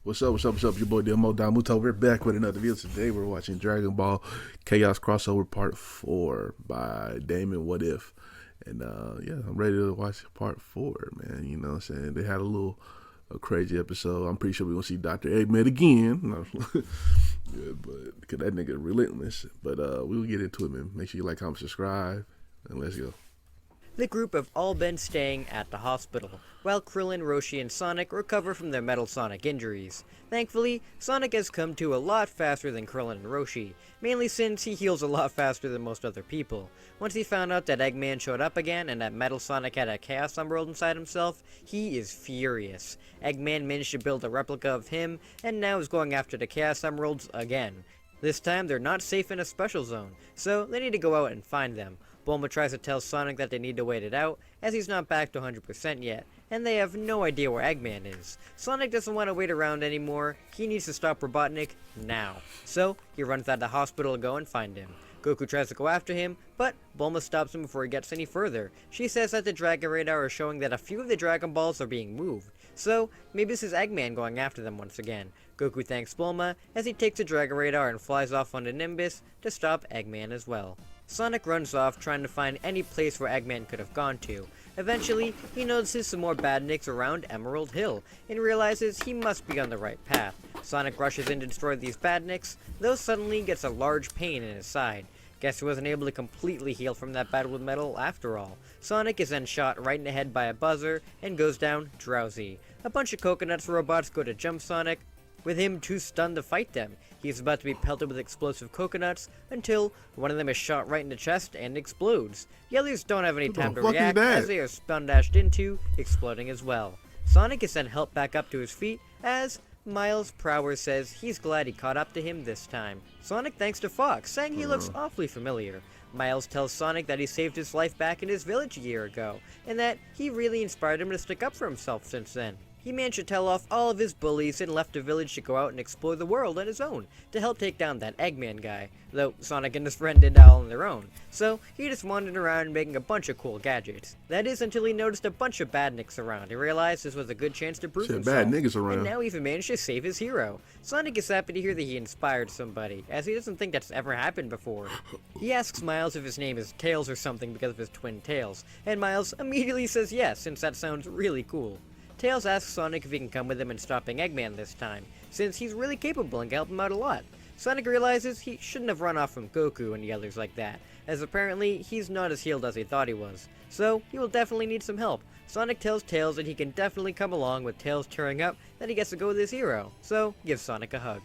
What's up, what's up, what's up? Your boy Domuto. We're back with another video. Today we're watching Dragon Ball Chaos Crossover Part 4 by Damon What If. And yeah, I'm ready to watch Part 4, man. You know what I'm saying? They had a crazy episode. I'm pretty sure we're going to see Dr. Eggman again. No. Yeah, but because that nigga relentless. But we'll get into it, man. Make sure you like, comment, subscribe, and let's go. The group have all been staying at the hospital, while Krillin, Roshi, and Sonic recover from their Metal Sonic injuries. Thankfully, Sonic has come to a lot faster than Krillin and Roshi, mainly since he heals a lot faster than most other people. Once he found out that Eggman showed up again and that Metal Sonic had a Chaos Emerald inside himself, he is furious. Eggman managed to build a replica of him, and now is going after the Chaos Emeralds again. This time, they're not safe in a special zone, so they need to go out and find them. Bulma tries to tell Sonic that they need to wait it out, as he's not back to 100% yet, and they have no idea where Eggman is. Sonic doesn't want to wait around anymore, he needs to stop Robotnik now. So, he runs out of the hospital to go and find him. Goku tries to go after him, but Bulma stops him before he gets any further. She says that the Dragon Radar is showing that a few of the Dragon Balls are being moved, so maybe this is Eggman going after them once again. Goku thanks Bulma as he takes the Dragon Radar and flies off onto Nimbus to stop Eggman as well. Sonic runs off trying to find any place where Eggman could have gone to. Eventually, he notices some more badniks around Emerald Hill, and realizes he must be on the right path. Sonic rushes in to destroy these badniks, though suddenly gets a large pain in his side. Guess he wasn't able to completely heal from that battle with Metal after all. Sonic is then shot right in the head by a buzzer, and goes down drowsy. A bunch of coconuts robots go to jump Sonic, with him too stunned to fight them. He's about to be pelted with explosive coconuts until one of them is shot right in the chest and explodes. The others don't have any time to react as they are spun dashed into, exploding as well. Sonic is then helped back up to his feet as Miles Prower says he's glad he caught up to him this time. Sonic thanks to Fox, saying he looks awfully familiar. Miles tells Sonic that he saved his life back in his village a year ago, and that he really inspired him to stick up for himself since then. He managed to tell off all of his bullies and left the village to go out and explore the world on his own to help take down that Eggman guy, though Sonic and his friend did that all on their own, so he just wandered around making a bunch of cool gadgets. That is until he noticed a bunch of badniks around and realized this was a good chance to prove himself, bad niggas around. And now he even managed to save his hero. Sonic is happy to hear that he inspired somebody, as he doesn't think that's ever happened before. He asks Miles if his name is Tails or something because of his twin tails, and Miles immediately says yes, since that sounds really cool. Tails asks Sonic if he can come with him in stopping Eggman this time, since he's really capable and can help him out a lot. Sonic realizes he shouldn't have run off from Goku and the others like that, as apparently he's not as healed as he thought he was, so he will definitely need some help. Sonic tells Tails that he can definitely come along, with Tails tearing up that he gets to go with his hero, so gives Sonic a hug.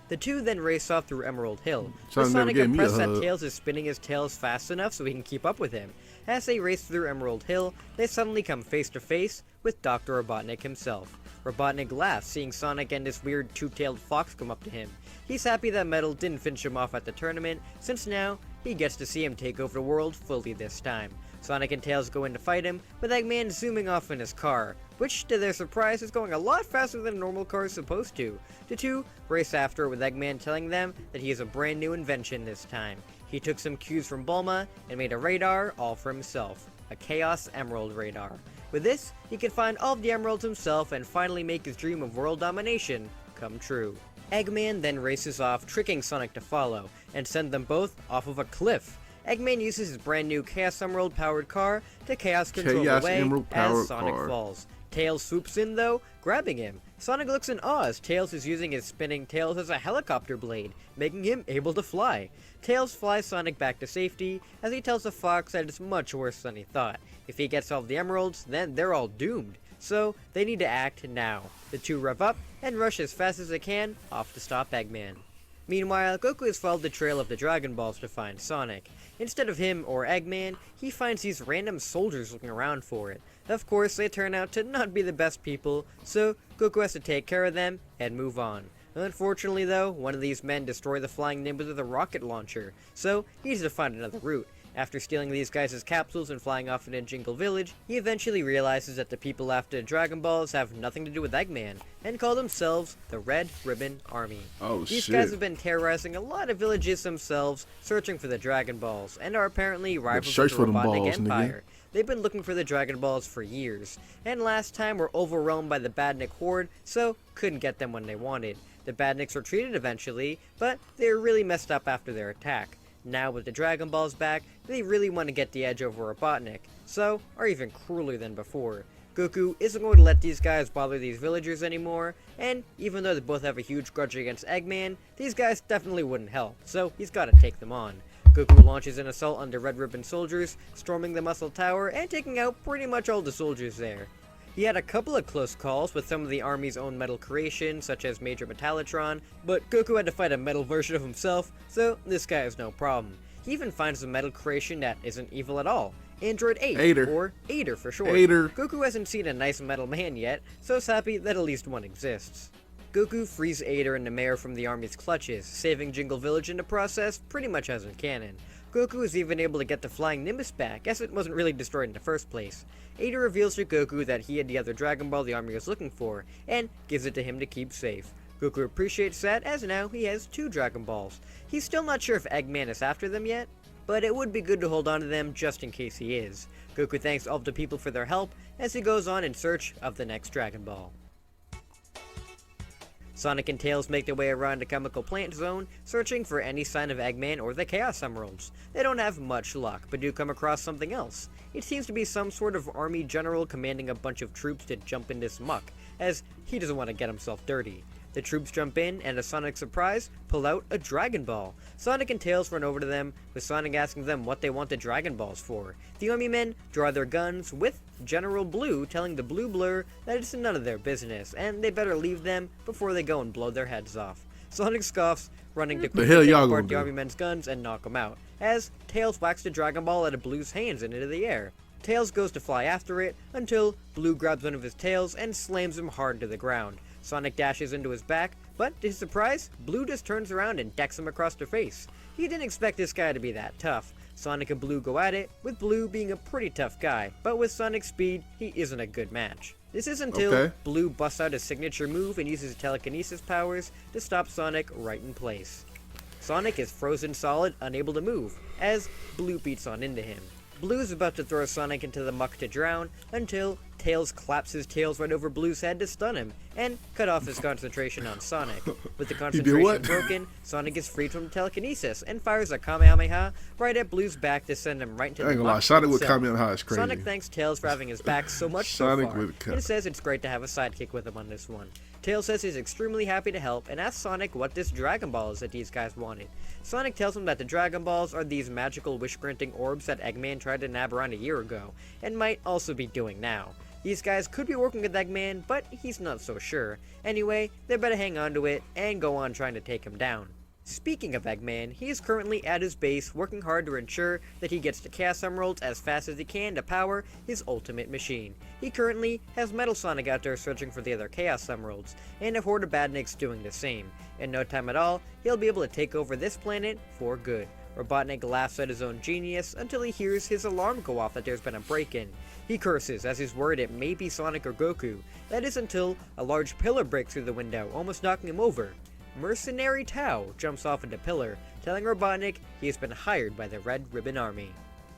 The two then race off through Emerald Hill, with Sonic impressed that Tails is spinning his tails fast enough so he can keep up with him. As they race through Emerald Hill, they suddenly come face to face with Dr. Robotnik himself. Robotnik laughs, seeing Sonic and this weird two-tailed fox come up to him. He's happy that Metal didn't finish him off at the tournament, since now he gets to see him take over the world fully this time. Sonic and Tails go in to fight him, with Eggman zooming off in his car, which, to their surprise, is going a lot faster than a normal car is supposed to. The two race after, with Eggman telling them that he has a brand new invention this time. He took some cues from Bulma and made a radar all for himself, a Chaos Emerald radar. With this, he can find all of the emeralds himself and finally make his dream of world domination come true. Eggman then races off, tricking Sonic to follow, and send them both off of a cliff. Eggman uses his brand new Chaos Emerald powered car to Chaos control the way as Sonic falls. Tails swoops in though, grabbing him. Sonic looks in awe as Tails is using his spinning tails as a helicopter blade, making him able to fly. Tails flies Sonic back to safety as he tells the fox that it's much worse than he thought. If he gets all of the emeralds, then they're all doomed. So they need to act now. The two rev up and rush as fast as they can off to stop Eggman. Meanwhile, Goku has followed the trail of the Dragon Balls to find Sonic. Instead of him or Eggman, he finds these random soldiers looking around for it. Of course, they turn out to not be the best people, so Goku has to take care of them and move on. Unfortunately though, one of these men destroyed the flying Nimbus with a rocket launcher, so he needs to find another route. After stealing these guys' capsules and flying off into Jingle Village, he eventually realizes that the people after the Dragon Balls have nothing to do with Eggman, and call themselves the Red Ribbon Army. These guys have been terrorizing a lot of villages themselves, searching for the Dragon Balls, and are apparently rivals of the Robotnik Empire. they've been looking for the Dragon Balls for years, and last time were overwhelmed by the Badnik horde, so couldn't get them when they wanted. The Badniks retreated eventually, but they were really messed up after their attack. Now with the Dragon Balls back, they really want to get the edge over Robotnik, so are even crueler than before. Goku isn't going to let these guys bother these villagers anymore, and even though they both have a huge grudge against Eggman, these guys definitely wouldn't help, so he's got to take them on. Goku launches an assault on the Red Ribbon soldiers, storming the Muscle Tower and taking out pretty much all the soldiers there. He had a couple of close calls with some of the army's own metal creations, such as Major Metallitron, but Goku had to fight a metal version of himself, so this guy is no problem. He even finds a metal creation that isn't evil at all. Android 8, Ader. or Ader for short. Ader. Goku hasn't seen a nice metal man yet, so is happy that at least one exists. Goku frees Ader and Nameir from the army's clutches, saving Jingle Village in the process pretty much as in canon. Goku is even able to get the Flying Nimbus back, as it wasn't really destroyed in the first place. Ader reveals to Goku that he had the other Dragon Ball the army was looking for, and gives it to him to keep safe. Goku appreciates that, as now he has 2 Dragon Balls. He's still not sure if Eggman is after them yet, but it would be good to hold on to them just in case he is. Goku thanks all of the people for their help as he goes on in search of the next Dragon Ball. Sonic and Tails make their way around the chemical plant zone, searching for any sign of Eggman or the Chaos Emeralds. They don't have much luck, but do come across something else. It seems to be some sort of army general commanding a bunch of troops to jump in this muck, as he doesn't want to get himself dirty. The troops jump in, and to Sonic's surprise, pull out a Dragon Ball. Sonic and Tails run over to them, with Sonic asking them what they want the Dragon Balls for. The army men draw their guns, with General Blue telling the Blue Blur that it's none of their business, and they better leave them before they go and blow their heads off. Sonic scoffs, running to quickly take apart the army men's guns and knock them out, as Tails whacks the Dragon Ball out of Blue's hands and into the air. Tails goes to fly after it, until Blue grabs one of his tails and slams him hard into the ground. Sonic dashes into his back, but to his surprise, Blue just turns around and decks him across the face. He didn't expect this guy to be that tough. Sonic and Blue go at it, with Blue being a pretty tough guy, but with Sonic's speed, he isn't a good match. This is until Blue busts out his signature move and uses telekinesis powers to stop Sonic right in place. Sonic is frozen solid, unable to move, as Blue beats on into him. Blue is about to throw Sonic into the muck to drown, until Tails claps his tails right over Blue's head to stun him, and cut off his concentration on Sonic. With the concentration broken, Sonic is freed from telekinesis, and fires a Kamehameha right at Blue's back to send him right into the muck. Sonic with Kamehameha is crazy. Sonic thanks Tails for having his back so much so far, and says it's great to have a sidekick with him on this one. Tails says he's extremely happy to help, and asks Sonic what this Dragon Ball is that these guys wanted. Sonic tells him that the Dragon Balls are these magical wish-granting orbs that Eggman tried to nab around a year ago, and might also be doing now. These guys could be working with Eggman, but he's not so sure. Anyway, they better hang on to it, and go on trying to take him down. Speaking of Eggman, he is currently at his base working hard to ensure that he gets the Chaos Emeralds as fast as he can to power his ultimate machine. He currently has Metal Sonic out there searching for the other Chaos Emeralds, and a horde of Badniks doing the same. In no time at all, he'll be able to take over this planet for good. Robotnik laughs at his own genius until he hears his alarm go off that there's been a break-in. He curses as he's worried it may be Sonic or Goku. That is until a large pillar breaks through the window, almost knocking him over. Mercenary Tao jumps off into Pillar, telling Robotnik he has been hired by the Red Ribbon Army.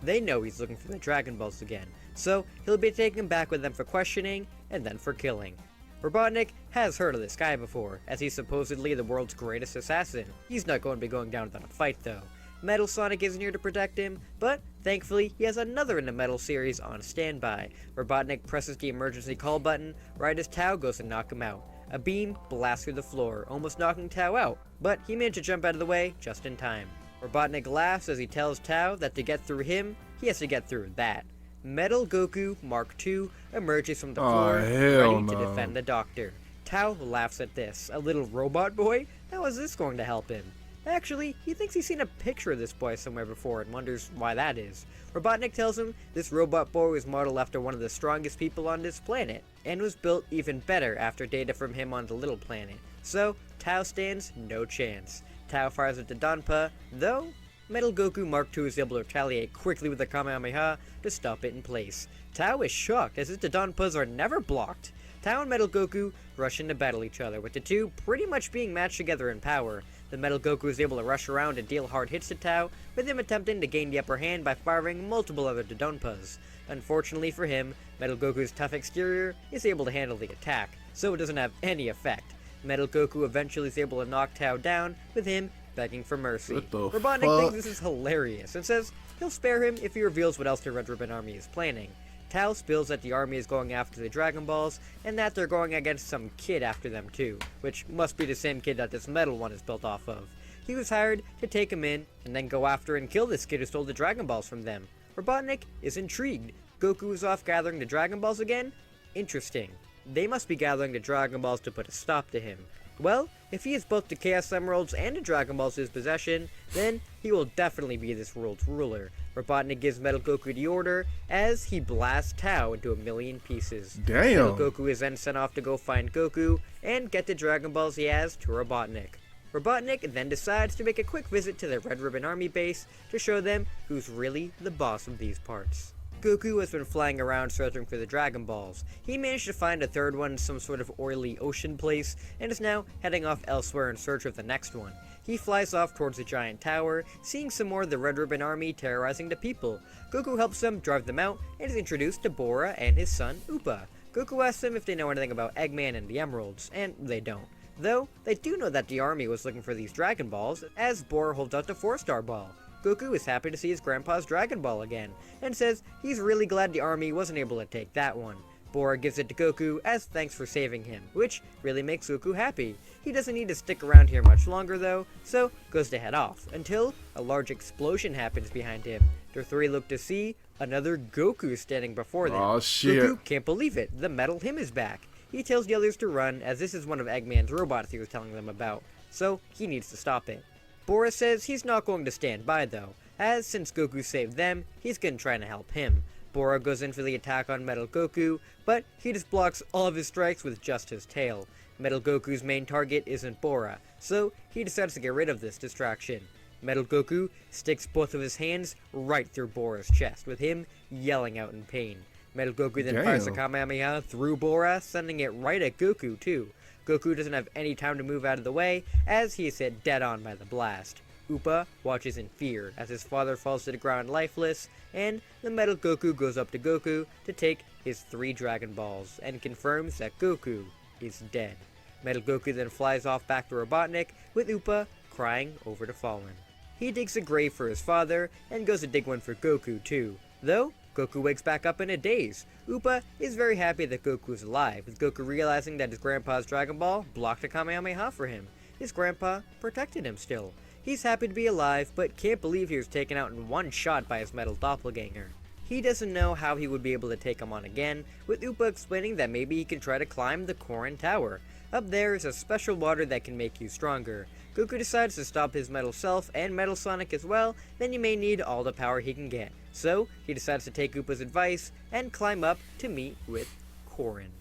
They know he's looking for the Dragon Balls again, so he'll be taking him back with them for questioning, and then for killing. Robotnik has heard of this guy before, as he's supposedly the world's greatest assassin. He's not going to be going down without a fight though. Metal Sonic isn't here to protect him, but thankfully he has another in the Metal series on standby. Robotnik presses the emergency call button right as Tao goes to knock him out. A beam blasts through the floor, almost knocking Tao out, but he managed to jump out of the way just in time. Robotnik laughs as he tells Tao that to get through him, he has to get through that. Metal Goku Mark II emerges from the floor, ready to defend the Doctor. Tao laughs at this. A little robot boy? How is this going to help him? Actually, he thinks he's seen a picture of this boy somewhere before and wonders why that is. Robotnik tells him this robot boy was modeled after one of the strongest people on this planet, and was built even better after data from him on the little planet. So, Tao stands no chance. Tao fires at the Donpa, though Metal Goku Mark II is able to retaliate quickly with a Kamehameha to stop it in place. Tao is shocked as his Donpas are never blocked. Tao and Metal Goku rush in to battle each other, with the two pretty much being matched together in power. The Metal Goku is able to rush around and deal hard hits to Tao, with him attempting to gain the upper hand by firing multiple other Dodonpas. Unfortunately for him, Metal Goku's tough exterior is able to handle the attack, so it doesn't have any effect. Metal Goku eventually is able to knock Tao down, with him begging for mercy. What the Robotnik fuck? thinks this is hilarious and says he'll spare him if he reveals what else the Red Ribbon Army is planning. Tao spills that the army is going after the Dragon Balls, and that they're going against some kid after them too, which must be the same kid that this metal one is built off of. He was hired to take him in, and then go after and kill this kid who stole the Dragon Balls from them. Robotnik is intrigued. Goku is off gathering the Dragon Balls again? Interesting. They must be gathering the Dragon Balls to put a stop to him. Well, if he has both the Chaos Emeralds and the Dragon Balls in his possession, then he will definitely be this world's ruler. Robotnik gives Metal Goku the order as he blasts Tao into a million pieces. Damn. Metal Goku is then sent off to go find Goku and get the Dragon Balls he has to Robotnik. Robotnik then decides to make a quick visit to the Red Ribbon Army base to show them who's really the boss of these parts. Goku has been flying around searching for the Dragon Balls. He managed to find a third one in some sort of oily ocean place, and is now heading off elsewhere in search of the next one. He flies off towards the giant tower, seeing some more of the Red Ribbon Army terrorizing the people. Goku helps them drive them out, and is introduced to Bora and his son, Upa. Goku asks them if they know anything about Eggman and the Emeralds, and they don't. Though, they do know that the army was looking for these Dragon Balls, as Bora holds out the 4-star ball. Goku is happy to see his grandpa's Dragon Ball again, and says he's really glad the army wasn't able to take that one. Bora gives it to Goku as thanks for saving him, which really makes Goku happy. He doesn't need to stick around here much longer though, so goes to head off, until a large explosion happens behind him. The three look to see another Goku standing before them. Aw, shit. Goku can't believe it, the Metal Him is back. He tells the others to run, as this is one of Eggman's robots he was telling them about, so he needs to stop it. Bora says he's not going to stand by though, as since Goku saved them, he's gonna try to help him. Bora goes in for the attack on Metal Goku, but he just blocks all of his strikes with just his tail. Metal Goku's main target isn't Bora, so he decides to get rid of this distraction. Metal Goku sticks both of his hands right through Bora's chest, with him yelling out in pain. Metal Goku then fires a Kamehameha through Bora, sending it right at Goku too. Goku doesn't have any time to move out of the way, as he is hit dead on by the blast. Upa watches in fear as his father falls to the ground lifeless, and the Metal Goku goes up to Goku to take his 3 Dragon Balls, and confirms that Goku is dead. Metal Goku then flies off back to Robotnik, with Upa crying over the fallen. He digs a grave for his father, and goes to dig one for Goku too, though Goku wakes back up in a daze. Upa is very happy that Goku is alive, with Goku realizing that his grandpa's Dragon Ball blocked a Kamehameha for him. His grandpa protected him still. He's happy to be alive, but can't believe he was taken out in one shot by his metal doppelganger. He doesn't know how he would be able to take him on again, with Upa explaining that maybe he can try to climb the Korin Tower. Up there is a special water that can make you stronger. Goku decides to stop his metal self and Metal Sonic as well, then he may need all the power he can get. So, he decides to take Upa's advice and climb up to meet with Korin.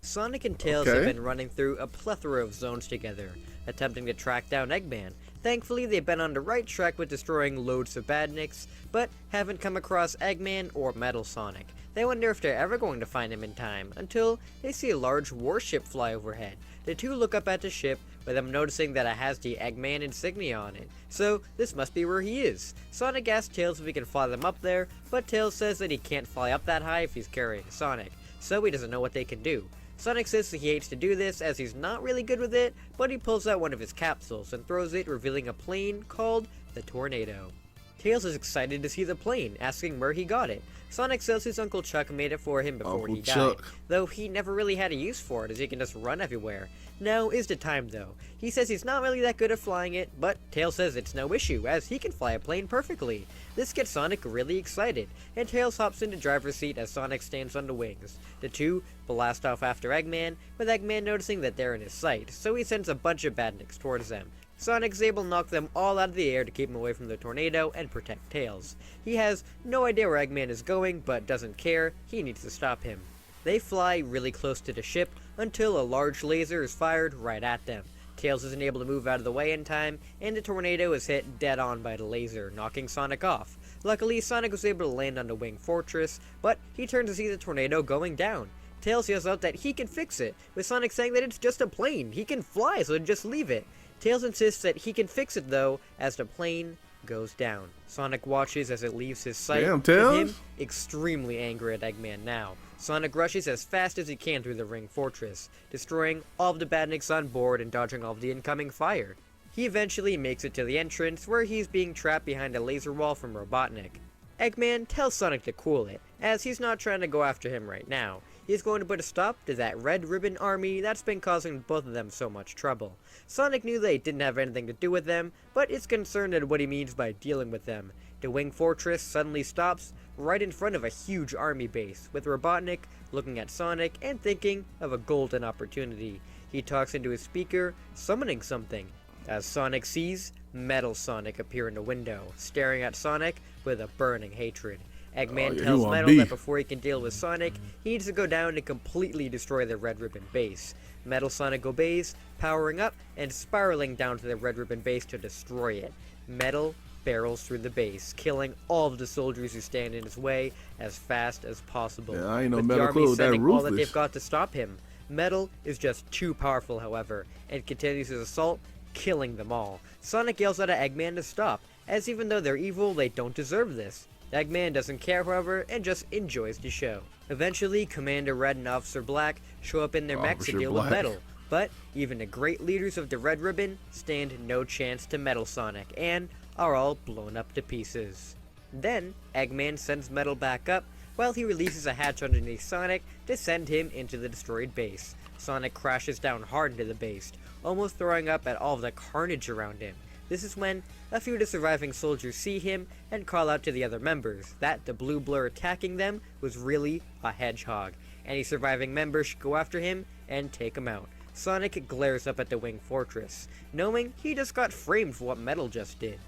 Sonic and Tails have been running through a plethora of zones together, attempting to track down Eggman. Thankfully, they've been on the right track with destroying loads of badniks, but haven't come across Eggman or Metal Sonic. They wonder if they're ever going to find him in time, until they see a large warship fly overhead. The two look up at the ship, with them noticing that it has the Eggman insignia on it, so this must be where he is. Sonic asks Tails if he can fly them up there, but Tails says that he can't fly up that high if he's carrying Sonic, so he doesn't know what they can do. Sonic says that he hates to do this as he's not really good with it, but he pulls out one of his capsules and throws it, revealing a plane called the Tornado. Tails is excited to see the plane, asking where he got it. Sonic says his Uncle Chuck made it for him before he died, though he never really had a use for it as he can just run everywhere. Now is the time though. He says he's not really that good at flying it, but Tails says it's no issue as he can fly a plane perfectly. This gets Sonic really excited, and Tails hops into driver's seat as Sonic stands on the wings. The two blast off after Eggman, with Eggman noticing that they're in his sight, so he sends a bunch of badniks towards them. Sonic's able to knock them all out of the air to keep him away from the tornado and protect Tails. He has no idea where Eggman is going, but doesn't care, he needs to stop him. They fly really close to the ship until a large laser is fired right at them. Tails isn't able to move out of the way in time, and the tornado is hit dead on by the laser, knocking Sonic off. Luckily, Sonic was able to land on the Wing Fortress, but he turns to see the tornado going down. Tails yells out that he can fix it, with Sonic saying that it's just a plane, he can fly, so just leave it. Tails insists that he can fix it though, as the plane goes down. Sonic watches as it leaves his sight, Damn, with Tails. him extremely angry at Eggman now. Sonic rushes as fast as he can through the ring fortress, destroying all of the badniks on board and dodging all of the incoming fire. He eventually makes it to the entrance, where he's being trapped behind a laser wall from Robotnik. Eggman tells Sonic to cool it, as he's not trying to go after him right now. He's going to put a stop to that Red Ribbon army that's been causing both of them so much trouble. Sonic knew they didn't have anything to do with them, but is concerned at what he means by dealing with them. The Wing Fortress suddenly stops right in front of a huge army base, with Robotnik looking at Sonic and thinking of a golden opportunity. He talks into his speaker, summoning something. As Sonic sees Metal Sonic appear in the window, staring at Sonic with a burning hatred. Eggman tells Metal that before he can deal with Sonic, he needs to go down and completely destroy the Red Ribbon base. Metal Sonic obeys, powering up and spiraling down to the Red Ribbon base to destroy it. Metal barrels through the base, killing all of the soldiers who stand in his way as fast as possible. Yeah, I ain't no with the Metal army Clue, that sending all that ruthless. they've got to stop him. Metal is just too powerful, however, and continues his assault, killing them all. Sonic yells out at Eggman to stop, as even though they're evil, they don't deserve this. Eggman doesn't care, however, and just enjoys the show. Eventually, Commander Red and Officer Black show up in their mechs to Officer deal Black. with Metal, but even the great leaders of the Red Ribbon stand no chance to Metal Sonic, and are all blown up to pieces. Then, Eggman sends Metal back up, while he releases a hatch underneath Sonic to send him into the destroyed base. Sonic crashes down hard into the base, almost throwing up at all of the carnage around him. This is when a few of the surviving soldiers see him and call out to the other members that the blue blur attacking them was really a hedgehog. Any surviving member should go after him and take him out. Sonic glares up at the Wing Fortress, knowing he just got framed for what Metal just did.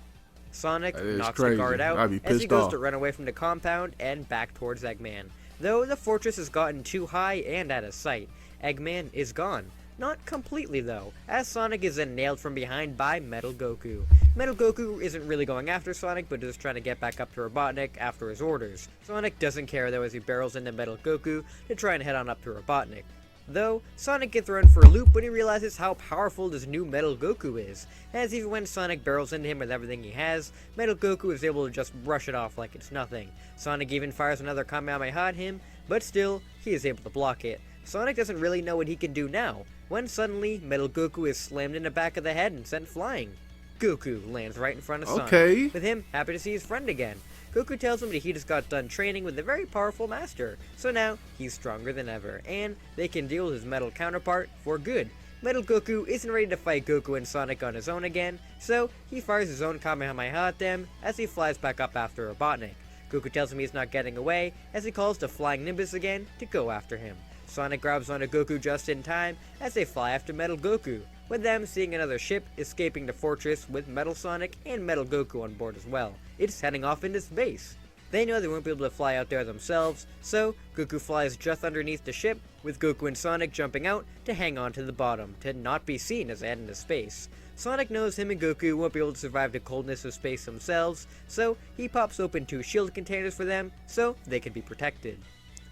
Sonic knocks the guard out I'd be as he pissed goes off. to run away from the compound and back towards Eggman. Though the fortress has gotten too high and out of sight, Eggman is gone. Not completely though, as Sonic is then nailed from behind by Metal Goku. Metal Goku isn't really going after Sonic, but just trying to get back up to Robotnik after his orders. Sonic doesn't care though, as he barrels into Metal Goku to try and head on up to Robotnik. Though, Sonic gets thrown for a loop when he realizes how powerful this new Metal Goku is, as even when Sonic barrels into him with everything he has, Metal Goku is able to just brush it off like it's nothing. Sonic even fires another Kamehameha at him, but still, he is able to block it. Sonic doesn't really know what he can do now, when suddenly, Metal Goku is slammed in the back of the head and sent flying. Goku lands right in front of Sonic, Okay. with him happy to see his friend again. Goku tells him that he just got done training with a very powerful master, so now he's stronger than ever, and they can deal with his metal counterpart for good. Metal Goku isn't ready to fight Goku and Sonic on his own again, so he fires his own Kamehameha at them as he flies back up after Robotnik. Goku tells him he's not getting away, as he calls the Flying Nimbus again to go after him. Sonic grabs onto Goku just in time as they fly after Metal Goku, with them seeing another ship escaping the fortress with Metal Sonic and Metal Goku on board as well. It's heading off into space. They know they won't be able to fly out there themselves, so Goku flies just underneath the ship, with Goku and Sonic jumping out to hang on to the bottom, to not be seen as they head into space. Sonic knows him and Goku won't be able to survive the coldness of space themselves, so he pops open 2 shield containers for them so they can be protected.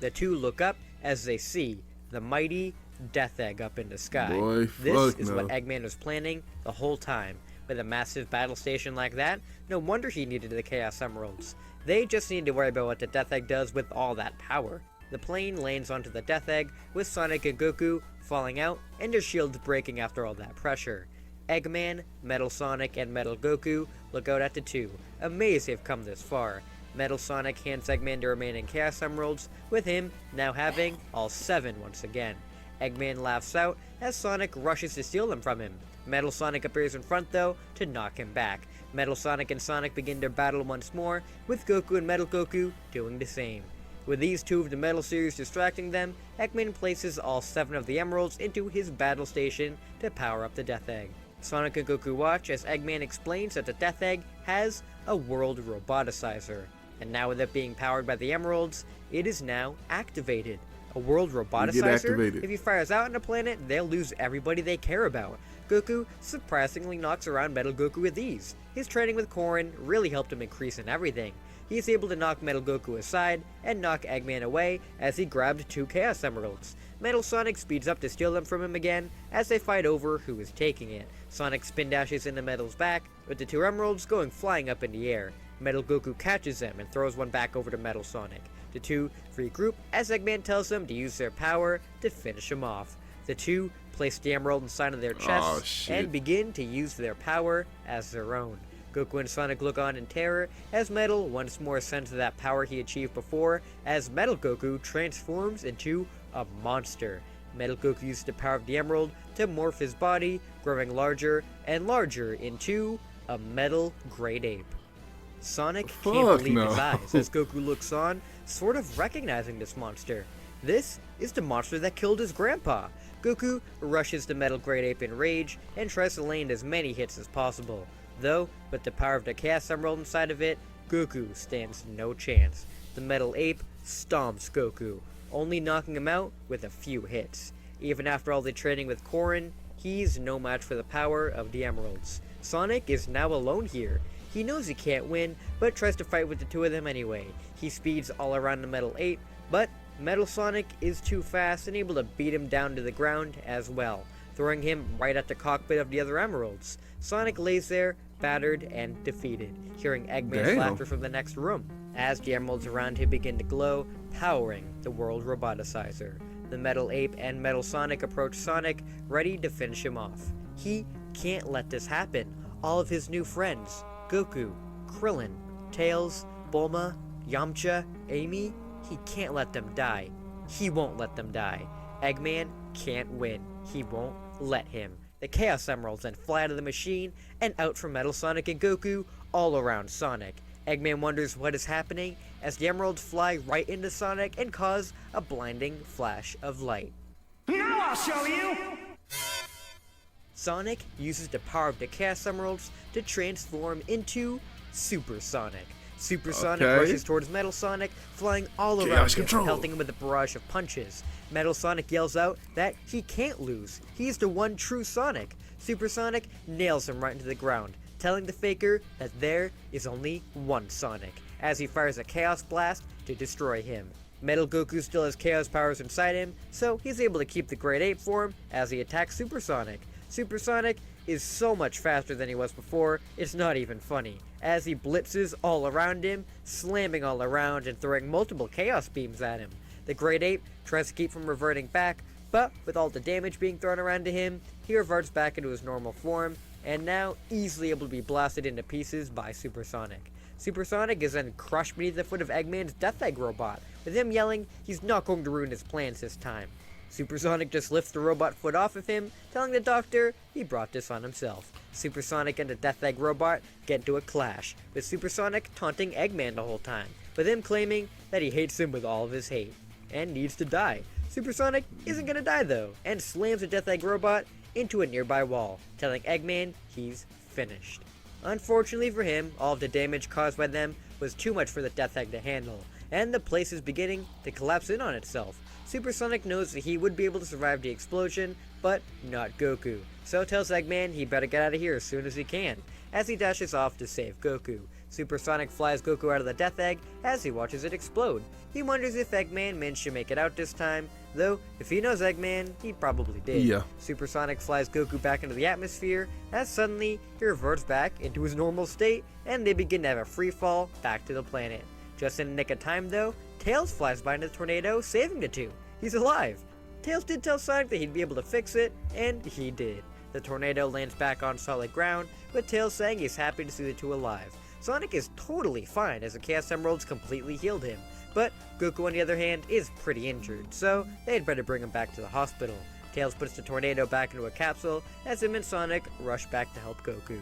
The two look up as they see the mighty Death Egg up in the sky. Boy, This fuck is no. what Eggman was planning the whole time. With a massive battle station like that, no wonder he needed the Chaos Emeralds. They just need to worry about what the Death Egg does with all that power. The plane lands onto the Death Egg, with Sonic and Goku falling out and their shields breaking after all that pressure. Eggman, Metal Sonic, and Metal Goku look out at the two, amazed they've come this far. Metal Sonic hands Eggman the remaining Chaos Emeralds, with him now having all 7 once again. Eggman laughs out as Sonic rushes to steal them from him. Metal Sonic appears in front though to knock him back. Metal Sonic and Sonic begin their battle once more, with Goku and Metal Goku doing the same. With these two of the Metal series distracting them, Eggman places all 7 of the emeralds into his battle station to power up the Death Egg. Sonic and Goku watch as Eggman explains that the Death Egg has a world roboticizer. And now with it being powered by the emeralds, it is now activated. A world roboticizer? activated. If he fires out on a planet, they'll lose everybody they care about. Goku surprisingly knocks around Metal Goku with ease. His training with Korin really helped him increase in everything. He's able to knock Metal Goku aside and knock Eggman away as he grabbed 2 Chaos Emeralds. Metal Sonic speeds up to steal them from him again as they fight over who is taking it. Sonic spin dashes into Metal's back, with the two emeralds going flying up in the air. Metal Goku catches them and throws one back over to Metal Sonic. The two regroup as Eggman tells them to use their power to finish him off. The two place the emerald inside of their chests and begin to use their power as their own. Goku and Sonic look on in terror as Metal once more sends that power he achieved before, as Metal Goku transforms into a monster. Metal Goku uses the power of the emerald to morph his body, growing larger and larger into a metal great ape. Sonic can't believe his eyes as Goku looks on, sort of recognizing this monster. This is the monster that killed his grandpa. Goku rushes the metal great ape in rage and tries to land as many hits as possible. Though, with the power of the Chaos Emerald inside of it, Goku stands no chance. The metal ape stomps Goku, only knocking him out with a few hits. Even after all the training with Korin, he's no match for the power of the emeralds. Sonic is now alone here. He knows he can't win, but tries to fight with the two of them anyway. He speeds all around the metal ape, but Metal Sonic is too fast and able to beat him down to the ground as well, throwing him right at the cockpit of the other emeralds. Sonic lays there, battered and defeated, hearing Eggman's laughter from the next room, as the emeralds around him begin to glow, powering the World Roboticizer. The Metal Ape and Metal Sonic approach Sonic, ready to finish him off. He can't let this happen. All of his new friends, Goku, Krillin, Tails, Bulma, Yamcha, Amy, he can't let them die. He won't let them die. Eggman can't win. He won't let him. The Chaos Emeralds then fly out of the machine and out from Metal Sonic and Goku all around Sonic. Eggman wonders what is happening as the emeralds fly right into Sonic and cause a blinding flash of light. Now I'll show you! Sonic uses the power of the Chaos Emeralds to transform into Super Sonic. Super Sonic rushes towards Metal Sonic, flying all around him, pelting him with a barrage of punches. Metal Sonic yells out that he can't lose. He's the one true Sonic. Super Sonic nails him right into the ground, telling the Faker that there is only one Sonic, as he fires a Chaos Blast to destroy him. Metal Goku still has Chaos powers inside him, so he's able to keep the Great Ape form as he attacks Super Sonic. Super Sonic is so much faster than he was before, it's not even funny, as he blitzes all around him, slamming all around and throwing multiple Chaos Beams at him. The Great Ape tries to keep from reverting back, but with all the damage being thrown around to him, he reverts back into his normal form, and now easily able to be blasted into pieces by Super Sonic. Super Sonic is then crushed beneath the foot of Eggman's Death Egg robot, with him yelling he's not going to ruin his plans this time. Super Sonic just lifts the robot foot off of him, telling the doctor he brought this on himself. Super Sonic and the Death Egg robot get into a clash, with Super Sonic taunting Eggman the whole time, with him claiming that he hates him with all of his hate, and needs to die. Super Sonic isn't gonna die though, and slams the Death Egg robot into a nearby wall, telling Eggman he's finished. Unfortunately for him, all of the damage caused by them was too much for the Death Egg to handle, and the place is beginning to collapse in on itself. Super Sonic knows that he would be able to survive the explosion, but not Goku, so tells Eggman he better get out of here as soon as he can, as he dashes off to save Goku. Super Sonic flies Goku out of the Death Egg as he watches it explode. He wonders if Eggman managed to make it out this time, though if he knows Eggman, he probably did. Yeah. Super Sonic flies Goku back into the atmosphere, as suddenly he reverts back into his normal state, and they begin to have a free fall back to the planet. Just in the nick of time though, Tails flies by into the tornado, saving the two. He's alive. Tails did tell Sonic that he'd be able to fix it, and he did. The tornado lands back on solid ground, with Tails saying he's happy to see the two alive. Sonic is totally fine as the Chaos Emeralds completely healed him, but Goku on the other hand is pretty injured, so they'd better bring him back to the hospital. Tails puts the tornado back into a capsule as him and Sonic rush back to help Goku.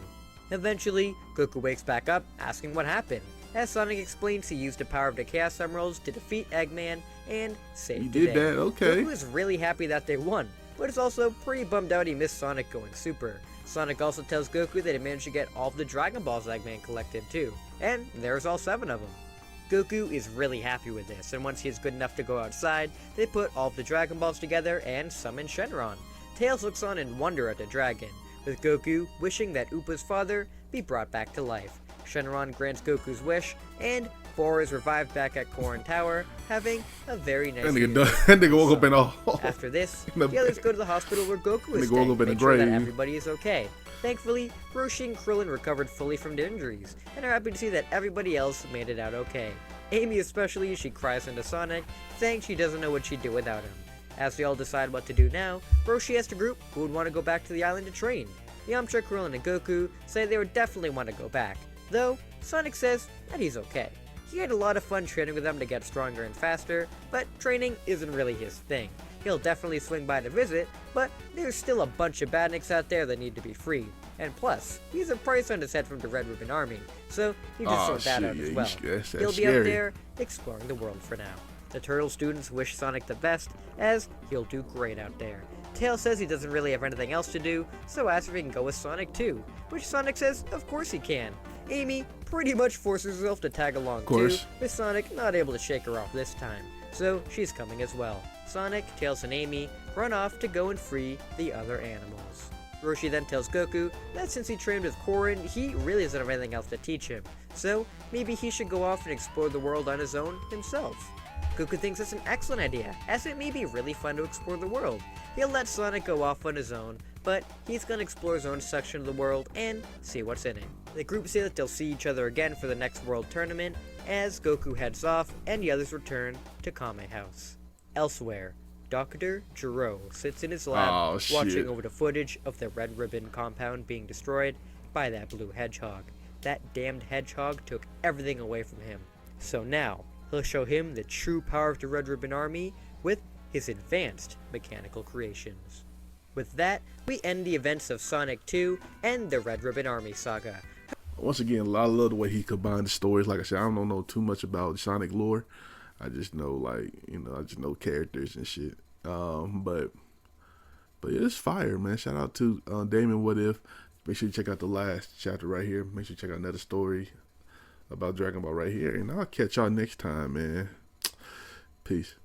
Eventually, Goku wakes back up, asking what happened, as Sonic explains he used the power of the Chaos Emeralds to defeat Eggman and save the day. He did that, okay. Goku is really happy that they won, but is also pretty bummed out he missed Sonic going super. Sonic also tells Goku that he managed to get all of the Dragon Balls Eggman collected too, and there's all 7 of them. Goku is really happy with this, and once he is good enough to go outside, they put all of the Dragon Balls together and summon Shenron. Tails looks on in wonder at the dragon, with Goku wishing that Upa's father be brought back to life. Shenron grants Goku's wish, and 4 is revived back at Corrin Tower, having a very nice That nigga, year. that nigga woke up in a After this, in the the others go to the hospital where Goku is Nigga woke staying, up in a make sure that grave. everybody is okay. Thankfully, Roshi and Krillin recovered fully from their injuries, and are happy to see that everybody else made it out okay. Amy especially, she cries into Sonic, saying she doesn't know what she'd do without him. As they all decide what to do now, Roshi asks the group who would want to go back to the island to train. Yamcha, Krillin, and Goku say they would definitely want to go back, though Sonic says that he's okay. He had a lot of fun training with them to get stronger and faster, but training isn't really his thing. He'll definitely swing by to visit, but there's still a bunch of badniks out there that need to be freed. And plus, he's a price on his head from the Red Ribbon Army, so he just sort that out as well. He'll be out there exploring the world for now. The Turtle students wish Sonic the best, as he'll do great out there. Tails says he doesn't really have anything else to do, so asks if he can go with Sonic too, which Sonic says of course he can. Amy pretty much forces herself to tag along too, with Sonic not able to shake her off this time, so she's coming as well. Sonic, Tails, and Amy run off to go and free the other animals. Roshi then tells Goku that since he trained with Corrin, he really doesn't have anything else to teach him, so maybe he should go off and explore the world on his own himself. Goku thinks it's an excellent idea, as it may be really fun to explore the world. He'll let Sonic go off on his own, but he's gonna explore his own section of the world and see what's in it. The group say that they'll see each other again for the next world tournament, as Goku heads off and the others return to Kame House. Elsewhere, Dr. Gero sits in his lab watching over the footage of the Red Ribbon compound being destroyed by that blue hedgehog. That damned hedgehog took everything away from him. So now, he'll show him the true power of the Red Ribbon Army with his advanced mechanical creations. With that, we end the events of Sonic 2 and the Red Ribbon Army saga. Once again, I love the way he combined the stories. Like I said, I don't know too much about Sonic lore. I just know, I just know characters and shit. But yeah, it's fire, man. Shout out to Damon, What If. Make sure you check out the last chapter right here. Make sure you check out another story about Dragon Ball right here. And I'll catch y'all next time, man. Peace.